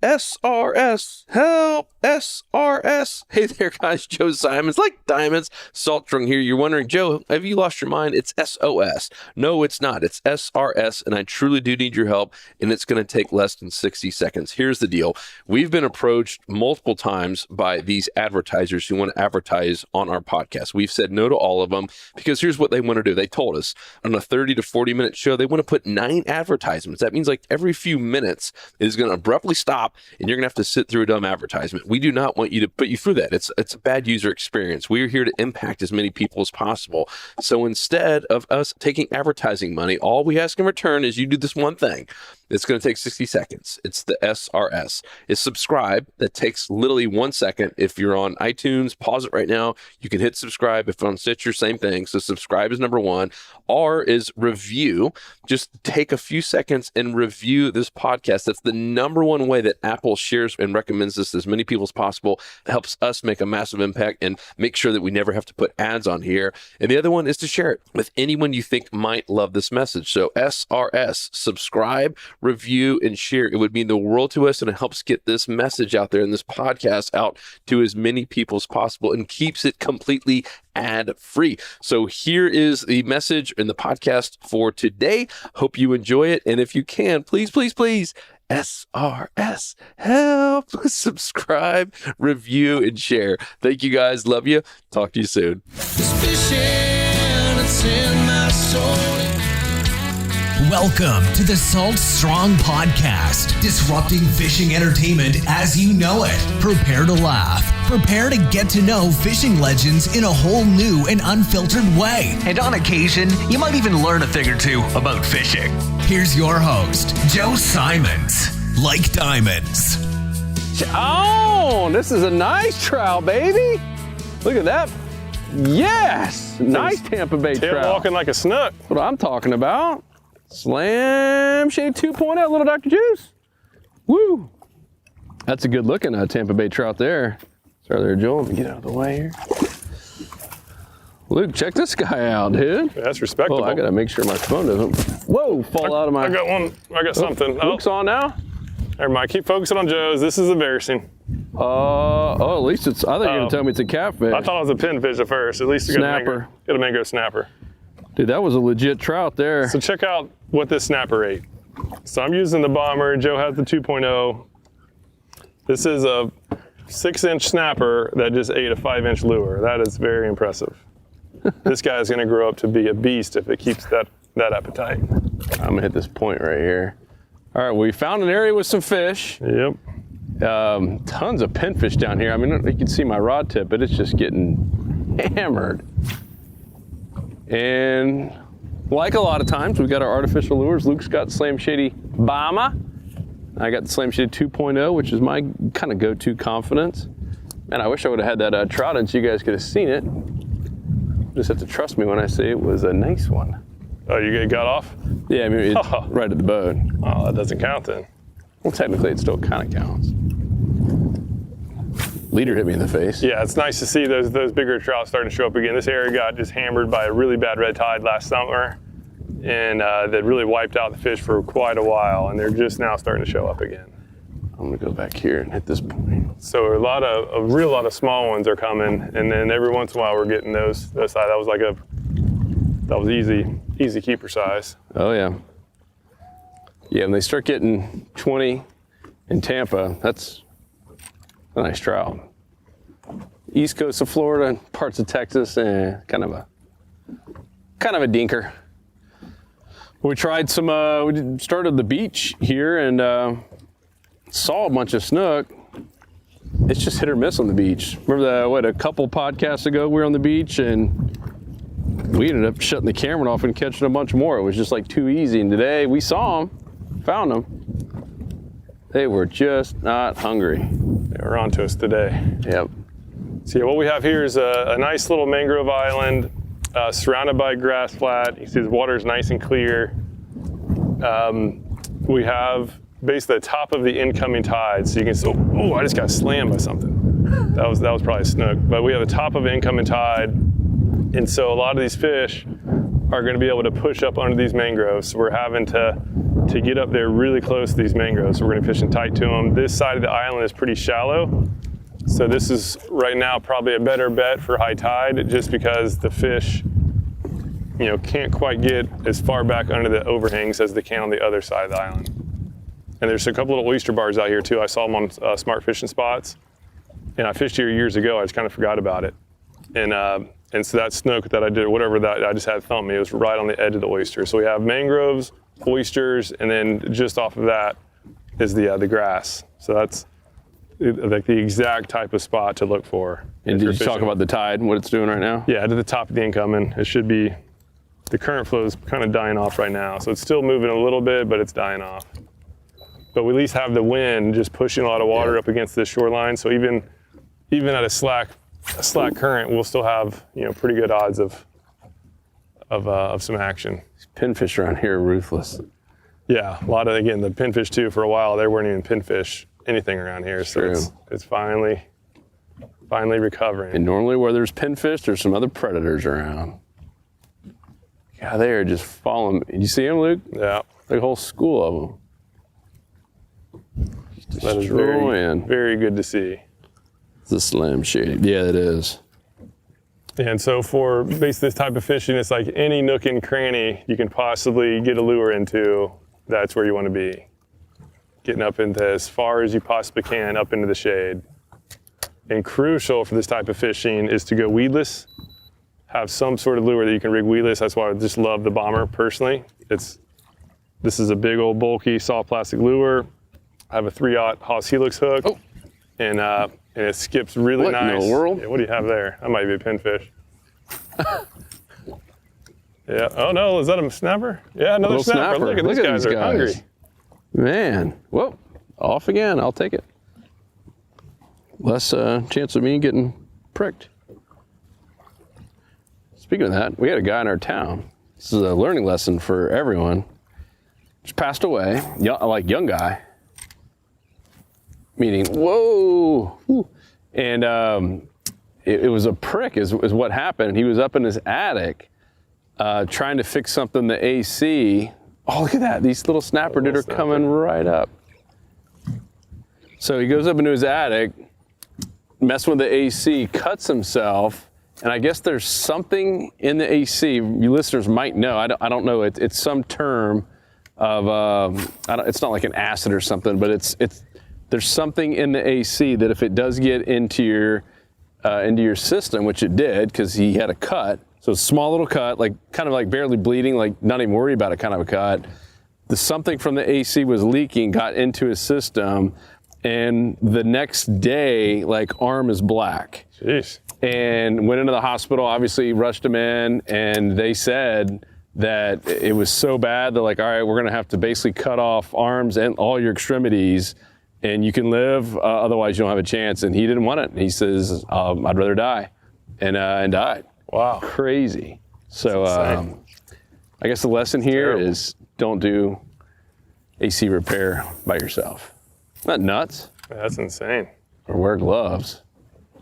SRS, help, SRS. Hey there, guys. Joe Simons, like diamonds, salt drunk here. You're wondering, Joe, have you lost your mind? It's SOS. No, it's not. It's SRS, and I truly do need your help, and it's going to take less than 60 seconds. Here's the deal. We've been approached multiple times by these advertisers who want to advertise on our podcast. We've said no to all of them because here's what they want to do. They told us on a 30 to 40-minute show, they want to put 9 advertisements. That means like every few minutes it is going to abruptly stop, and you're going to have to sit through a dumb advertisement. We do not want you to put you through that. It's a bad user experience. We are here to impact as many people as possible. So instead of us taking advertising money, all we ask in return is you do this one thing. It's going to take 60 seconds. It's the SRS. It's subscribe. That takes literally 1 second. If you're on iTunes, pause it right now. You can hit subscribe. If on Stitcher, same thing. So subscribe is number 1. R is review. Just take a few seconds and review this podcast. That's the number 1 way that Apple shares and recommends this to as many people as possible. It helps us make a massive impact and make sure that we never have to put ads on here. And the other one is to share it with anyone you think might love this message. So SRS, subscribe, review, and share. It would mean the world to us, and it helps get this message out there and this podcast out to as many people as possible and keeps it completely ad-free. So here is the message in the podcast for today. Hope you enjoy it. And if you can, please, please, please, SRS, help, subscribe, review, and share. Thank you guys. Love you. Talk to you soon. Welcome to the Salt Strong Podcast, disrupting fishing entertainment as you know it. Prepare to laugh. Prepare to get to know fishing legends in a whole new and unfiltered way. And on occasion, you might even learn a thing or two about fishing. Here's your host, Joe Simons, like diamonds. Oh, this is a nice trout, baby. Look at that. Yes, nice Tampa Bay trout. Tail walking like a snook. That's what I'm talking about. Slam Shade 2.0, little Dr. Juice. Woo. That's a good looking Tampa Bay trout there. Sorry there, Joel. Let me get out of the way here. Luke, check this guy out, dude. That's respectable. Oh, I gotta make sure my phone doesn't, fall out of my... I got something. Luke's on now? Never mind, keep focusing on Joe's. This is embarrassing. At least it's, I thought you were gonna tell me it's a catfish. I thought it was a pinfish at first. At least you snapper. Got a mangrove snapper. Dude, that was a legit trout there. So check out what this snapper ate. So I'm using the bomber. Joe has the 2.0. This is a 6-inch snapper that just ate a 5-inch lure. That is very impressive. This guy is gonna grow up to be a beast if it keeps that appetite. I'm gonna hit this point right here. All right, we found an area with some fish. Yep. Tons of pinfish down here. I mean, you can see my rod tip, but it's just getting hammered. And like a lot of times, we've got our artificial lures. Luke's got Slam Shady Bama. I got the Slam Shady 2.0, which is my kind of go-to confidence. Man, I wish I would have had that trout in so you guys could have seen it. Just have to trust me when I say it was a nice one. Oh, you got off? Yeah, I mean, it's right at the boat. Oh, that doesn't count then. Well, technically, it still kind of counts. Leader hit me in the face. Yeah, it's nice to see those bigger trout starting to show up again. This area got just hammered by a really bad red tide last summer, and that really wiped out the fish for quite a while, and they're just now starting to show up again. I'm gonna go back here and hit this point. So a real lot of small ones are coming, and then every once in a while we're getting those size. That was easy keeper size. Oh yeah. Yeah, when they start getting 20 in Tampa, that's a nice trout. East coast of Florida, parts of Texas, kind of a dinker. We tried some. We started the beach here and saw a bunch of snook. It's just hit or miss on the beach. Remember a couple podcasts ago we were on the beach and we ended up shutting the camera off and catching a bunch more. It was just like too easy. And today we saw them, found them. They were just not hungry. They were on to us today. Yep. So yeah, what we have here is a nice little mangrove island surrounded by grass flat. You see the water is nice and clear. We have basically the top of the incoming tide. So you can see, oh, I just got slammed by something. That was probably a snook. But we have the top of incoming tide. And so a lot of these fish are going to be able to push up under these mangroves. So we're having to get up there really close to these mangroves. So we're going to be fishing tight to them. This side of the island is pretty shallow. So this is right now probably a better bet for high tide, just because the fish, you know, can't quite get as far back under the overhangs as they can on the other side of the island. And there's a couple little oyster bars out here too. I saw them on Smart Fishing Spots. And I fished here years ago. I just kind of forgot about it. And so that snook that I did, whatever that I just had thumb me, it was right on the edge of the oyster. So we have mangroves, oysters, and then just off of that is the grass. So that's like the exact type of spot to look for. And did you talk about the tide and what it's doing right now? Yeah, to the top of the incoming. It should be, the current flow is kind of dying off right now. So it's still moving a little bit, but it's dying off. But we at least have the wind just pushing a lot of water up against this shoreline. So even at a slack current, we'll still have, you know, pretty good odds of some action. These pinfish around here are ruthless. Yeah, a lot of, again, the pinfish too, for a while, there weren't even pinfish anything around here. So it's finally recovering. And normally where there's pinfish, there's some other predators around. Yeah, they are just following me. You see them, Luke? Yeah. Like a whole school of them. That is very good to see. It's a slam shady. Yeah, it is. And so for basically this type of fishing, it's like any nook and cranny you can possibly get a lure into, that's where you want to be. Getting up into as far as you possibly can, up into the shade. And crucial for this type of fishing is to go weedless. Have some sort of lure that you can rig weedless. That's why I just love the Bomber personally. This is a big old bulky soft plastic lure. I have a 3/0 Haas Helix hook. Oh. And it skips really nice. What in the world? Yeah, what do you have there? That might be a pinfish. Yeah. Oh no, is that a snapper? Yeah, another snapper. Look at these guys are hungry. Man, whoa, off again. I'll take it. Less chance of me getting pricked. Speaking of that, we had a guy in our town. This is a learning lesson for everyone. Just passed away, young guy. Meaning, whoa. And it was a prick is what happened. He was up in his attic trying to fix something, the AC. Oh, look at that. These little snapper are coming right up. So he goes up into his attic, messing with the AC, cuts himself, and I guess there's something in the AC. You listeners might know. I don't know. It's some term of, it's not like an acid or something, but there's something in the AC that if it does get into your system, which it did, because he had a cut, so a small little cut, like kind of like barely bleeding, like not even worried about it kind of a cut. Something from the AC was leaking, got into his system, and the next day, like arm is black. Jeez. And went into the hospital, obviously rushed him in, and they said that it was so bad, they're like, all right, we're gonna have to basically cut off arms and all your extremities, and you can live, otherwise you don't have a chance. And he didn't want it. He says, I'd rather die, and died. Wow. Crazy. So I guess the lesson here is don't do AC repair by yourself. Not nuts. That's insane. Or wear gloves.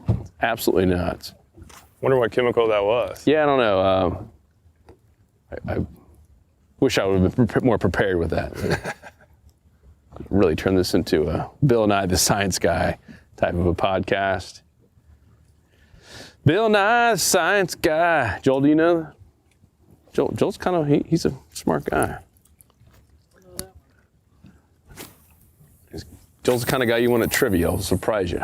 It's absolutely nuts. Wonder what chemical that was. Yeah, I don't know. I wish I would have been more prepared with that. Really turn this into a Bill Nye the Science Guy type of a podcast. Bill Nye the Science Guy. Joel, do you know? Joel's kind of, he's a smart guy. Joel's the kind of guy you want at trivia. He'll surprise you.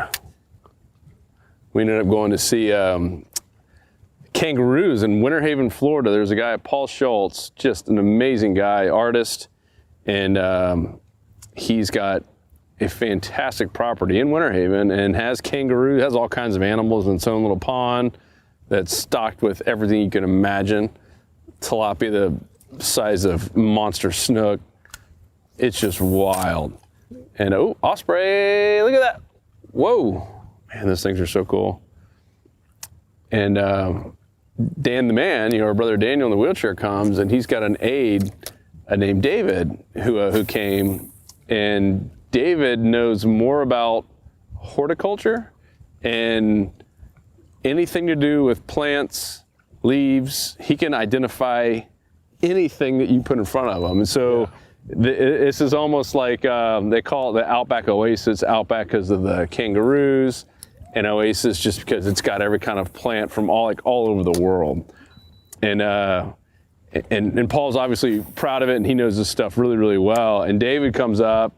We ended up going to see kangaroos in Winter Haven, Florida. There's a guy, Paul Schultz, just an amazing guy, artist, and he's got a fantastic property in Winter Haven and has kangaroos, has all kinds of animals in its own little pond that's stocked with everything you can imagine. Tilapia the size of monster snook. It's just wild. And oh, osprey, look at that. Whoa, man, those things are so cool. And Dan the man, our brother Daniel in the wheelchair comes, and he's got an aide named David who came, and David knows more about horticulture and anything to do with plants, leaves. He can identify anything that you put in front of them. And so this is almost like they call it the Outback Oasis. Outback because of the kangaroos, and Oasis just because it's got every kind of plant from all over the world. And Paul's obviously proud of it, and he knows this stuff really, really well. And David comes up,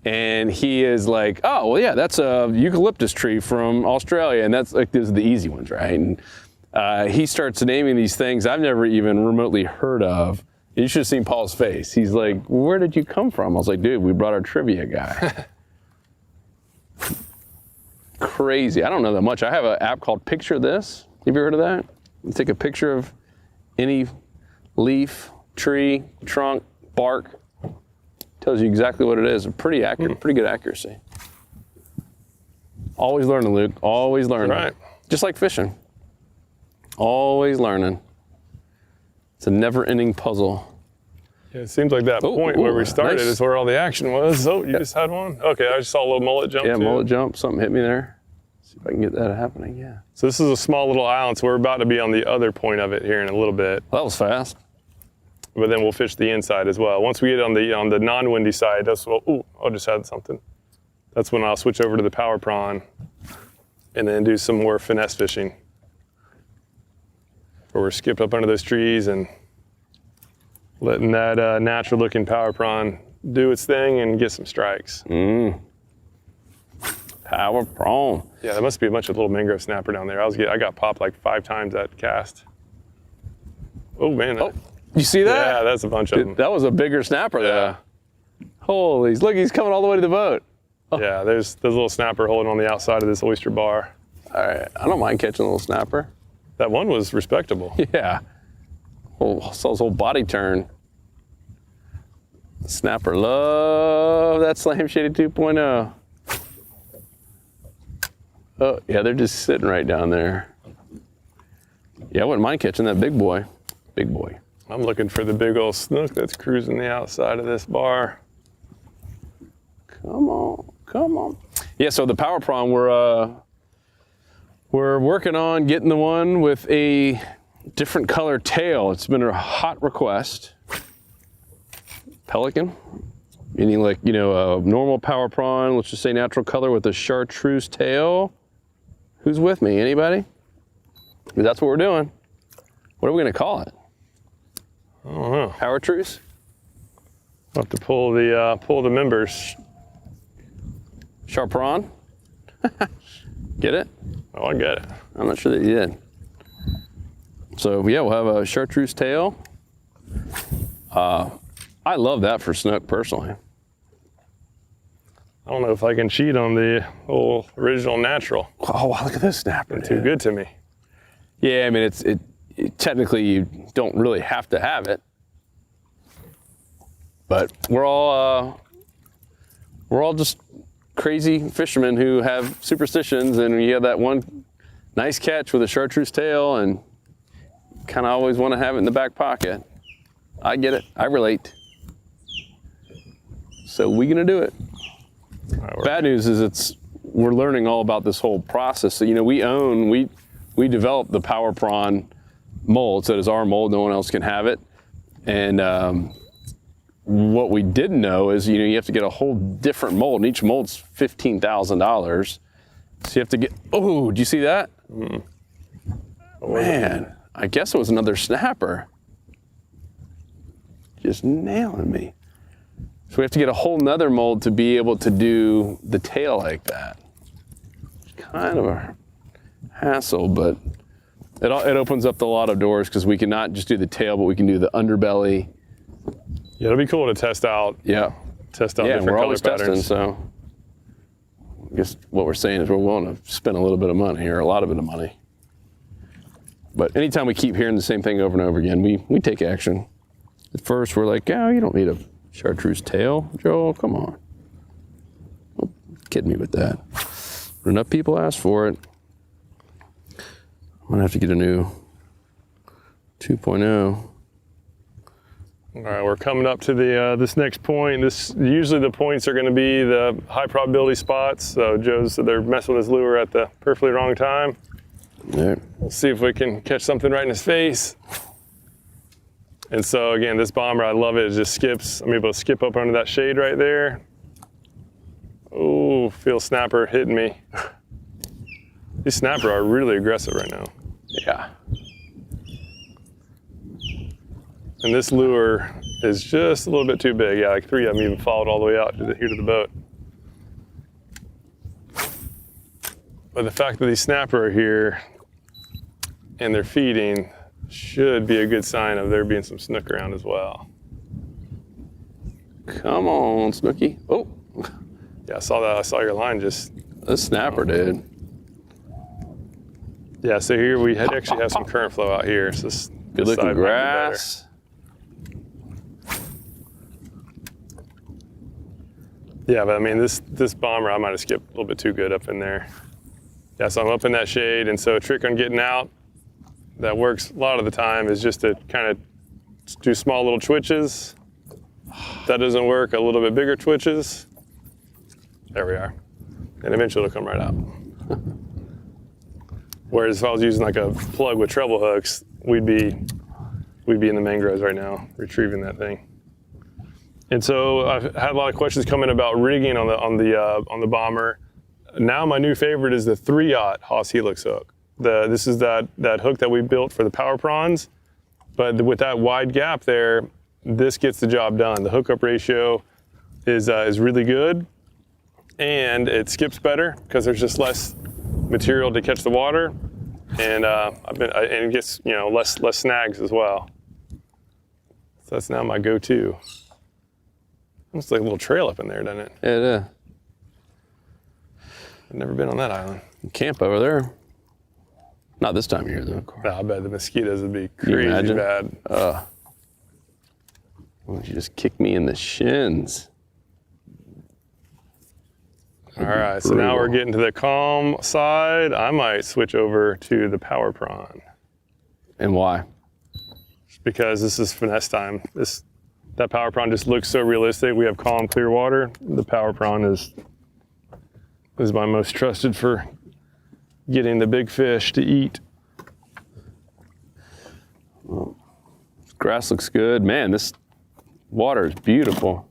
and he is like, "Oh, well, yeah, that's a eucalyptus tree from Australia," and that's like those are the easy ones, right? And he starts naming these things I've never even remotely heard of. You should have seen Paul's face. He's like, "Where did you come from?" I was like, "Dude, we brought our trivia guy." Crazy. I don't know that much. I have an app called Picture This. Have you heard of that? You take a picture of any leaf, tree, trunk, bark. Tells you exactly what it is. Pretty accurate, pretty good accuracy. Always learning, Luke. Always learning. Right. Just like fishing. Always learning. It's a never-ending puzzle. Yeah, it seems like that point where we started nice. is where all the action was. Oh, you just had one? Okay, I just saw a little mullet jump. Yeah, too. mullet jump. Something hit me there. See if I can get that happening. Yeah. So this is a small little island, so we're about to be on the other point of it here in a little bit. Well, that was fast. But then we'll fish the inside as well. Once we get on the non-windy side, that's what. Ooh, I just had something. That's when I'll switch over to the power prawn, and then do some more finesse fishing, where we're skipped up under those trees and letting that natural-looking power prawn do its thing and get some strikes. Power prawn. Yeah, there must be a bunch of little mangrove snapper down there. I got popped like 5 times that cast. Oh man. Oh, you see that? Yeah, that's a bunch of them. That was a bigger snapper Yeah. though. Holy, look, he's coming all the way to the boat. Yeah, there's a little snapper holding on the outside of this oyster bar. All right, I don't mind catching a little snapper. That one was respectable. Yeah. Oh, saw his whole body turn. Snapper love that Slam Shady 2.0. Oh, yeah, they're just sitting right down there. Yeah, I wouldn't mind catching that big boy. Big boy. I'm looking for the big old snook that's cruising the outside of this bar. Come on, come on. Yeah, so the power prawn, we're working on getting the one with a different color tail. It's been a hot request. Pelican, meaning like, a normal power prawn, let's just say natural color with a chartreuse tail. Who's with me? Anybody? Because that's what we're doing. What are we going to call it? I don't know. Power truce? I'll have to pull the members. Sharp prawn? Get it? Oh, I get it. I'm not sure that you did. So yeah, we'll have a chartreuse tail. I love that for snook personally. I don't know if I can cheat on the old original natural. Oh, wow, look at this snapper. Too good to me. Yeah, I mean, it technically you don't really have to have it, but we're all just crazy fishermen who have superstitions, and you have that one nice catch with a chartreuse tail, and kind of always want to have it in the back pocket. I get it. I relate. So we're gonna do it. Right, Bad news is we're learning all about this whole process. So, we developed the power prawn mold, so it is our mold, no one else can have it. And what we didn't know is, you have to get a whole different mold, and each mold's $15,000. So you have to get, oh, do you see that? Man, I guess it was another snapper. Just nailing me. So we have to get a whole nother mold to be able to do the tail like that. Kind of a hassle, but it opens up a lot of doors because we can not just do the tail, but we can do the underbelly. Yeah, it'll be cool to test out. Yeah. Test out Yeah, different we're color always patterns. testing, so I guess what we're saying is we're willing to spend a little bit of money or a lot of bit of money. But anytime we keep hearing the same thing over and over again, we take action. At first, we're like, oh, you don't need a chartreuse tail, Joel, come on. Don't kid me with that. But enough people ask for it. I'm gonna have to get a new 2.0. All right, we're coming up to the this next point. Usually the points are going to be the high probability spots. So Joe said they're messing with his lure at the perfectly wrong time. There. We'll see if we can catch something right in his face. And so again, this bomber, I love it. It just skips. I'm able to skip up under that shade right there. Oh, feel snapper hitting me. These snapper are really aggressive right now. Yeah. And this lure is just a little bit too big. Yeah, like 3 of them even followed all the way out here to the boat. But the fact that these snapper are here and they're feeding should be a good sign of there being some snook around as well. Come on, Snooky. Oh, Yeah, I saw that. I saw your line just. a snapper, dude. Yeah, so here we actually have some current flow out here. So this Good side looking might be grass. better. Yeah, but I mean, this bomber, I might have skipped a little bit too good up in there. Yeah, so I'm up in that shade, and so a trick on getting out that works a lot of the time is just to kind of do small little twitches. If that doesn't work, a little bit bigger twitches. There we are. And eventually it'll come right out. Whereas if I was using like a plug with treble hooks, we'd be in the mangroves right now, retrieving that thing. And so I've had a lot of questions coming about rigging on the bomber. Now my new favorite is the 3/0 Haas Helix hook. This is that hook that we built for the power prawns, but with that wide gap there, this gets the job done. The hookup ratio is really good, and it skips better because there's just less material to catch the water, and and it gets less snags as well. So that's now my go-to. Looks like a little trail up in there, doesn't it? Yeah, it is. I've never been on that island. Camp over there. Not this time of year, though, of course. I bet the mosquitoes would be Can you crazy imagine? bad. Why don't you just kick me in the shins? All right, so now we're getting to the calm side. I might switch over to the power prawn And why? because this is finesse time. That power prawn just looks so realistic. We have calm, clear water. The power prawn is my most trusted for getting the big fish to eat. Grass looks good. Man, this water is beautiful.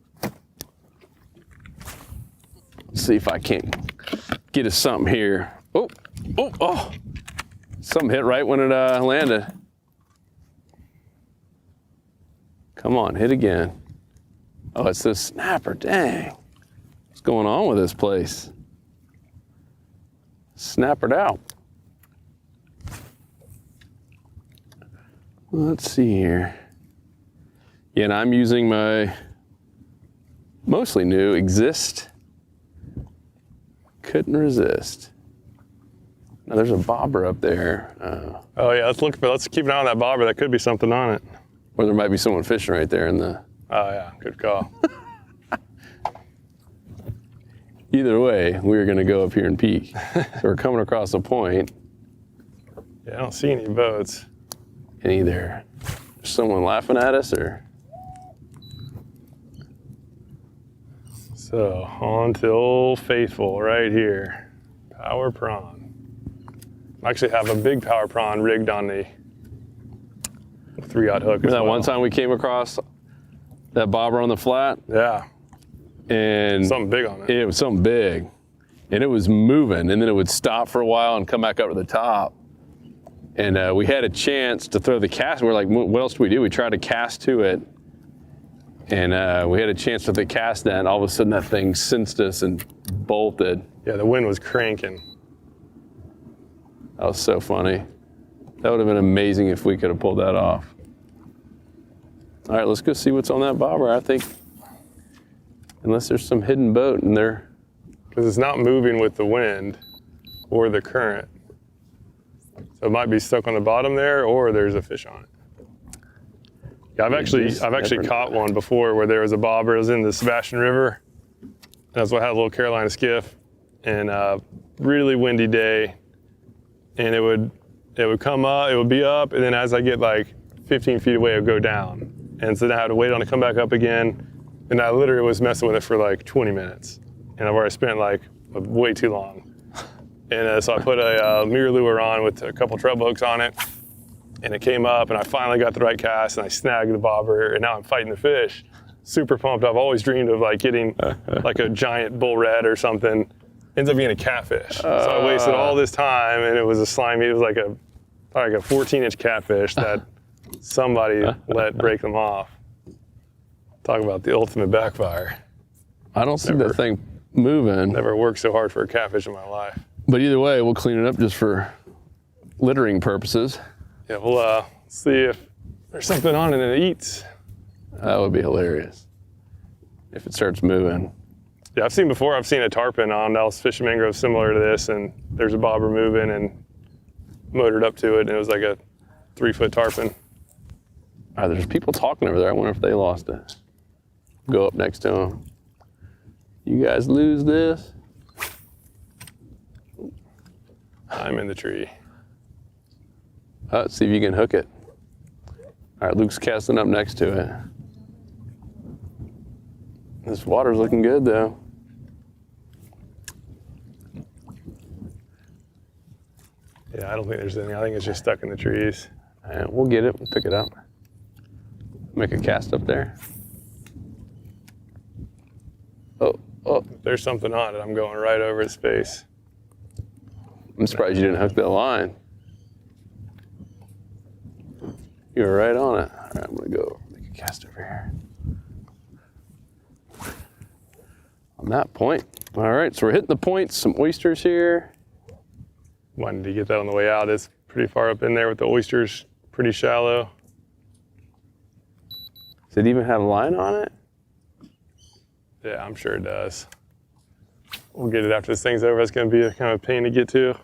Let's see if I can't get us something here. Oh. Something hit right when it landed. Come on, hit again. Oh, it's this snapper, dang. What's going on with this place? Snappered out. Let's see here. Yeah, and I'm using my mostly new Exist. Couldn't resist. Now there's a bobber up there. Oh yeah, let's keep an eye on that bobber. That could be something on it. Or there might be someone fishing right there in the... Oh yeah, good call. Either way, we're gonna go up here and peek. So we're coming across a point, Yeah, I don't see any boats. and either there's someone laughing at us or... So on to Old Faithful right here. Power prawn. I actually have a big power prawn rigged on the 3/0 hook as Remember that well. one time we came across that bobber on the flat? Yeah, And something big on it. it was something big. And it was moving, and then it would stop for a while and come back up to the top. And we had a chance to throw the cast. We're like, what else do we do? We tried to cast to it. And we had a chance to the cast net, and all of a sudden that thing sensed us and bolted. Yeah, the wind was cranking. That was so funny. That would have been amazing if we could have pulled that off. All right, let's go see what's on that bobber. I think, unless there's some hidden boat in there. Because it's not moving with the wind or the current. So it might be stuck on the bottom there, or there's a fish on it. Yeah, I've actually caught one before where there was a bobber. It was in the Sebastian River. That's what I had a little Carolina skiff, and really windy day. And it would come up, it would be up, and then as I get like 15 feet away, it would go down. And so then I had to wait on it to come back up again. And I literally was messing with it for like 20 minutes. And I've already spent like way too long. And so I put a mirror lure on with a couple treble hooks on it. and it came up, and I finally got the right cast, and I snagged the bobber, and now I'm fighting the fish. Super pumped. I've always dreamed of like getting like a giant bull red or something. Ends up being a catfish. So I wasted all this time, and it was a slimy. It was like a 14-inch catfish that somebody let break them off. Talk about the ultimate backfire. I don't see that thing moving. Never worked so hard for a catfish in my life. But either way, we'll clean it up just for littering purposes. Yeah, we'll see if there's something on it and it eats. That would be hilarious if it starts moving. Yeah, I've seen a tarpon on. I was fishing mangroves similar to this, and there's a bobber moving and motored up to it, and it was like a 3-foot tarpon. There's people talking over there. I wonder if they lost it. Go up next to them. You guys lose this? I'm in the tree. Let's see if you can hook it. All right, Luke's casting up next to it. This water's looking good, though. Yeah, I don't think there's anything. I think it's just stuck in the trees. And we'll get it. We'll pick it up. Make a cast up there. Oh. If there's something on it, I'm going right over its face. I'm surprised you didn't hook that line. You were right on it. All right, I'm going to go make a cast over here. On that point. All right, so we're hitting the points. Some oysters here. Wanted to get that on the way out. It's pretty far up in there with the oysters, pretty shallow. Does it even have a line on it? Yeah, I'm sure it does. We'll get it after this thing's over. It's going to be a kind of pain to get to.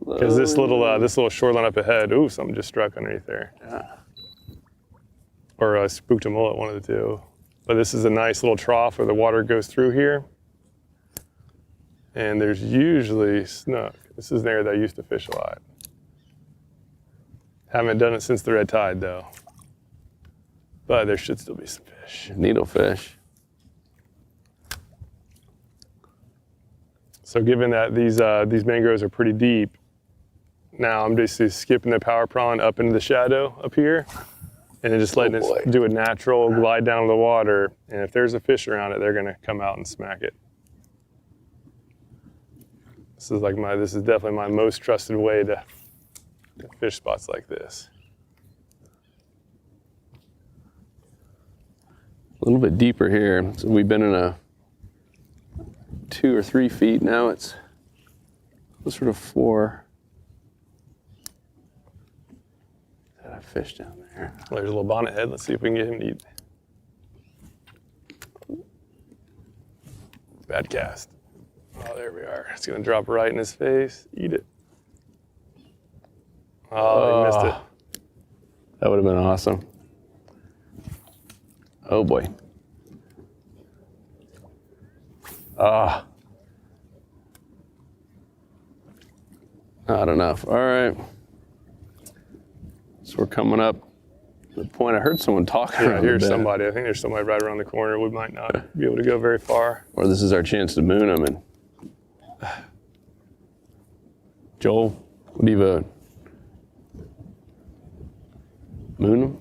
Because this little shoreline up ahead, ooh, something just struck underneath there. Yeah. Or I spooked a mullet, one of the two. But this is a nice little trough where the water goes through here. And there's usually snook. This is an area that I used to fish a lot. Haven't done it since the red tide, though. But there should still be some fish. Needlefish. So given that these mangroves are pretty deep, now I'm just skipping the power prawn up into the shadow up here, and then just letting it do a natural glide down to the water. And if there's a fish around it, they're gonna come out and smack it. This is definitely my most trusted way to fish spots like this. A little bit deeper here. So we've been in a 2 or 3 feet. Now it's sort of 4. Got a fish down there. Well, there's a little bonnet head. Let's see if we can get him to eat. Bad cast. Oh, there we are. It's gonna drop right in his face. Eat it. Oh, he missed it. That would have been awesome. Oh boy. Not enough. All right. So we're coming up to the point. I heard someone talking Yeah, around here's the bend. somebody. I think there's somebody right around the corner. We might not be able to go very far. Or this is our chance to moon them. And Joel, what do you vote? Moon them?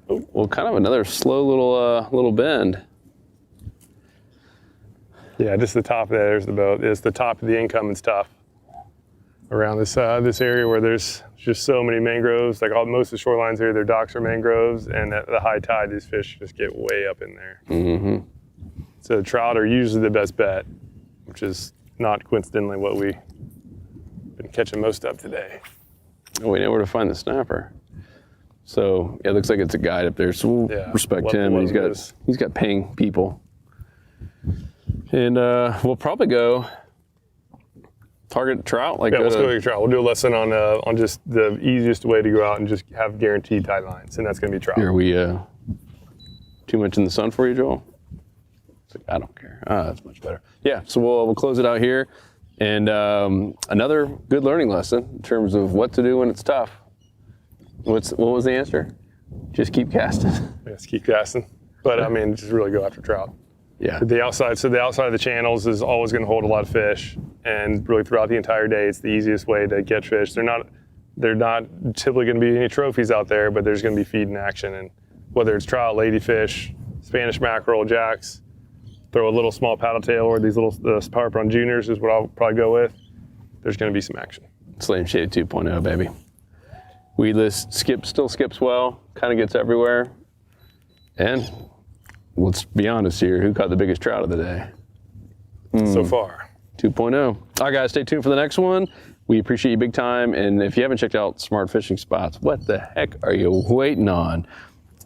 Oh, well, kind of another slow little bend. Yeah, just the top there. There's the boat. It's the top of the income and stuff around this area where there's just so many mangroves. Like most of the shorelines here, their docks are mangroves, and at the high tide, these fish just get way up in there. Mm-hmm. So the trout are usually the best bet, which is not coincidentally what we've been catching most of today. Oh, we know where to find the snapper. So yeah, it looks like it's a guide up there. So we'll respect him. And he's got paying people. And we'll probably go target trout. Let's go get trout. We'll do a lesson on just the easiest way to go out and just have guaranteed tight lines, and that's going to be trout. Are we too much in the sun for you, Joel? It's like, I don't care. That's much better. Yeah, so we'll close it out here. And another good learning lesson in terms of what to do when it's tough. What was the answer? Just keep casting. Yes, keep casting. But I mean, just really go after trout. Yeah. The outside of the channels is always going to hold a lot of fish. and really throughout the entire day, it's the easiest way to get fish. They're not typically going to be any trophies out there, but there's going to be feed in action. And whether it's trout, ladyfish, Spanish mackerel, jacks, throw a little small paddletail, or these little Power Prawn Juniors is what I'll probably go with. There's going to be some action. Slam Shade 2.0, baby. Weedless still skips well, kind of gets everywhere. And let's be honest here, who caught the biggest trout of the day? So far. 2.0. All right, guys, stay tuned for the next one. We appreciate you big time. And if you haven't checked out Smart Fishing Spots, what the heck are you waiting on?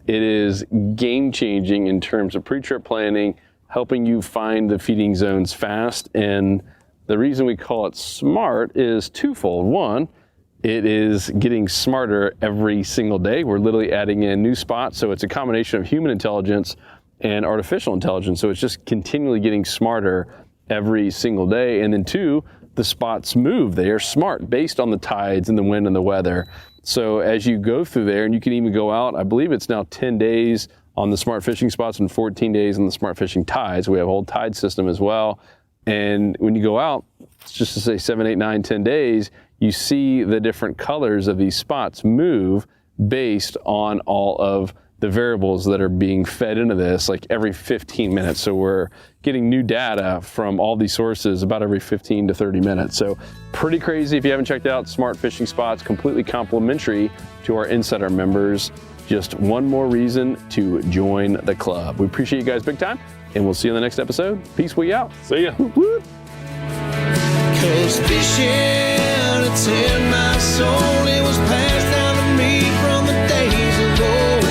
It is game-changing in terms of pre-trip planning, helping you find the feeding zones fast. And the reason we call it smart is twofold. One, it is getting smarter every single day. We're literally adding in new spots. So it's a combination of human intelligence and artificial intelligence. So it's just continually getting smarter every single day. And then two, the spots move. They are smart based on the tides and the wind and the weather. So as you go through there, and you can even go out, I believe it's now 10 days on the Smart Fishing Spots and 14 days on the Smart Fishing Tides. We have a whole tide system as well. And when you go out, it's just to say 7, 8, 9, 10 days, you see the different colors of these spots move based on all of the variables that are being fed into this, like every 15 minutes. So we're getting new data from all these sources about every 15 to 30 minutes. So pretty crazy. If you haven't checked out Smart Fishing Spots, completely complimentary to our Insider members. Just one more reason to join the club. We appreciate you guys big time, and we'll see you in the next episode. Peace, we out. See ya. Woo-woo. 'Cause fishing, it's in my soul. It was passed down to me from the days of old.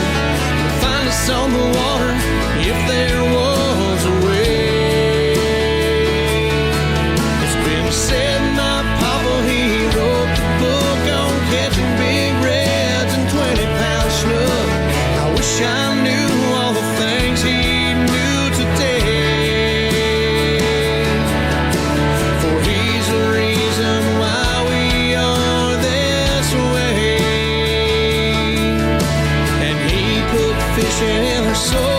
Find us on the water if there was a way. It's been said my papa, he wrote the book on catching big reds and 20-pound snook. I wish I knew all the things he knew today. For he's the reason why we are this way. And he put fishing in our soul.